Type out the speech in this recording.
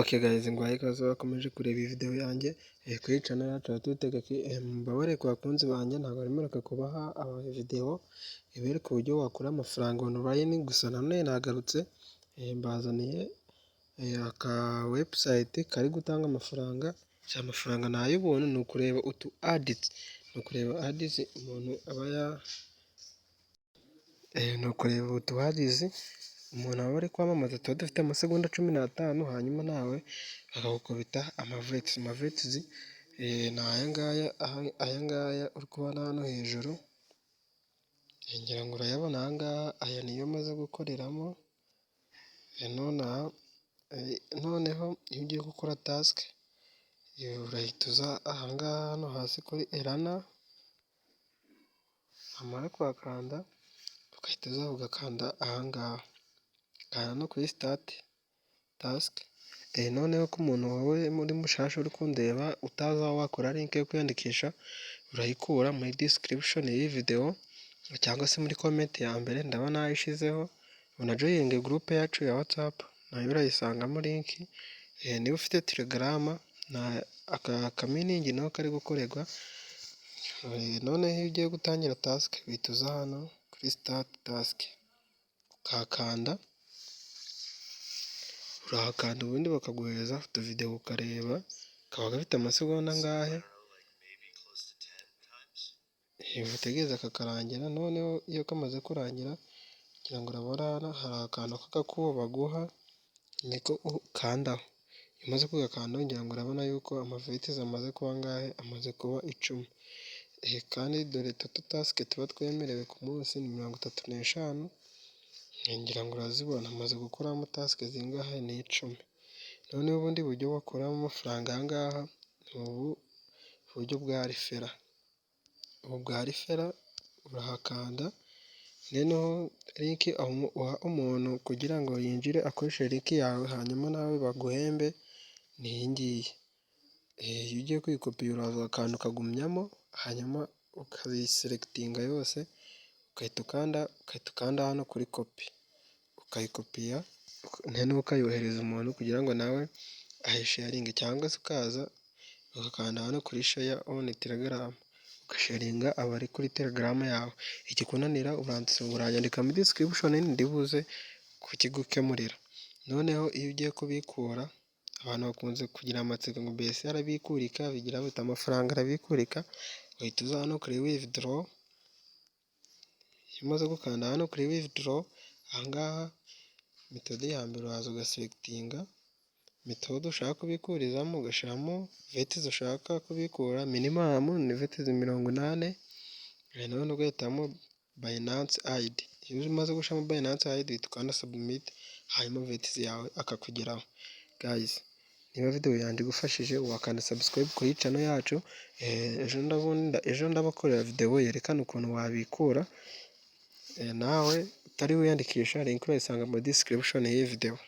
Okay guys, ngwaye ikaze bakomeje kureba iyi video yanjye kuri channel yacu Tutega mbabare ku bakunzi banjye ntabwo remereka kubaha aba video ibereka uburyo wakora amafaranga online. Gusa nanone nagarutse mbazaniye aka website kari gutanga amafaranga. Amafaranga nayibone ni ukureba utu ads, ni ukureba ads umuntu aba ya ni ukureba utu ads umuntu aba ari kwamamaza. Tuba dufite amasegonda 15 hanyuma nawe bakagukubita amavetis ni aya ngaya uri kubona hano hejuru, ngira ngo urayabona aha ngaha. Aya niyo maze gukoreramo. Noneho iyo ugiye gukora task urahita uza aha ngaha hano hasi kuri erana, amara kuhakanda ugahita uza ugakanda aha ngaha, ukanda no kuri start task. Noneho ko umuntu wawe muri mushasha uri kundeba utazi aho wakora link yo kwiyandikisha, urayikura muri description y'iyi video cyangwa se muri comment ya mbere ndaba nayishizeho. Unajoyinge group yacu ya WhatsApp nayo urayisangamo link. Niba ufite Telegram aka kaminingi naho kari gukorerwa. Noneho iyo ugiye gutangira task uhita uza hano kuri start task ukahakanda, urahakanda ubundi bakaguhereza utuvideo ukareba. Kaba gafite amasegonda angahe, utegereza kakarangira. Noneho iyo kamaze kurangira kugira ngo urabona hano hari akantu k'agakubo baguha, niko ukandaho. Iyo umaze kugakandaho ngira ngo urabona yuko amavetis amaze kuba angahe, amaze kuba 10. Kandi dore total task tuba twemerewe ku munsi ni 35. ngira ngo urazibona amaze gukoramo task zingahe, ni 10. Noneho ubundi buryo wakuramo amafaranga aha ngaha ni ubu buryo bwa rifera. Ubu bwa rifera urahakanda, noneho link uha umuntu kugira ngo yinjire akoreshe link yawe hanyuma nawe baguhembe ni iyi ngiyi. Iyo ugiye kuyikopiya uraza ugakanda ukagumyamo, hanyuma ukayiselectinga yose ugahita ukanda hano kuri copy, ukayikopiya noneho ukayohereza umuntu kugira ngo nawe ayisharinge, cyangwa se ukaza ugakanda hano kuri share on Telegram ugasharinga abari kuri Telegram yawe. Ikikunanira uranyandika muri description ndibuze kukigukemurira. Noneho iyo ugiye kubikura, abantu bakunze kugira amatsiko ngo mbese arabikurika bigira bita amafaranga arabikurika. Uhita uza hano kuri withdraw. Iyo umaze gukanda hano kuri withdraw, aha ngaha metode ya mbere uraza ugaselectinga metode ushaka kubikurizamo, ugashyiramo vetis ushaka kubikura. Minimum ni vetis 80. Noneho ugahitamo Binance ID. Iyo umaze gushyiramo Binance ID uhita ukanda submit, hanyuma vetis yawe akakugeraho. Guys, niba video yanjye igufashije wakanda subscribe kuri channel yacu. Ejo ndabakorera video yerekana ukuntu wabikura. Nawe utari wiyandikisha link urayisanga muri description y'iyi video.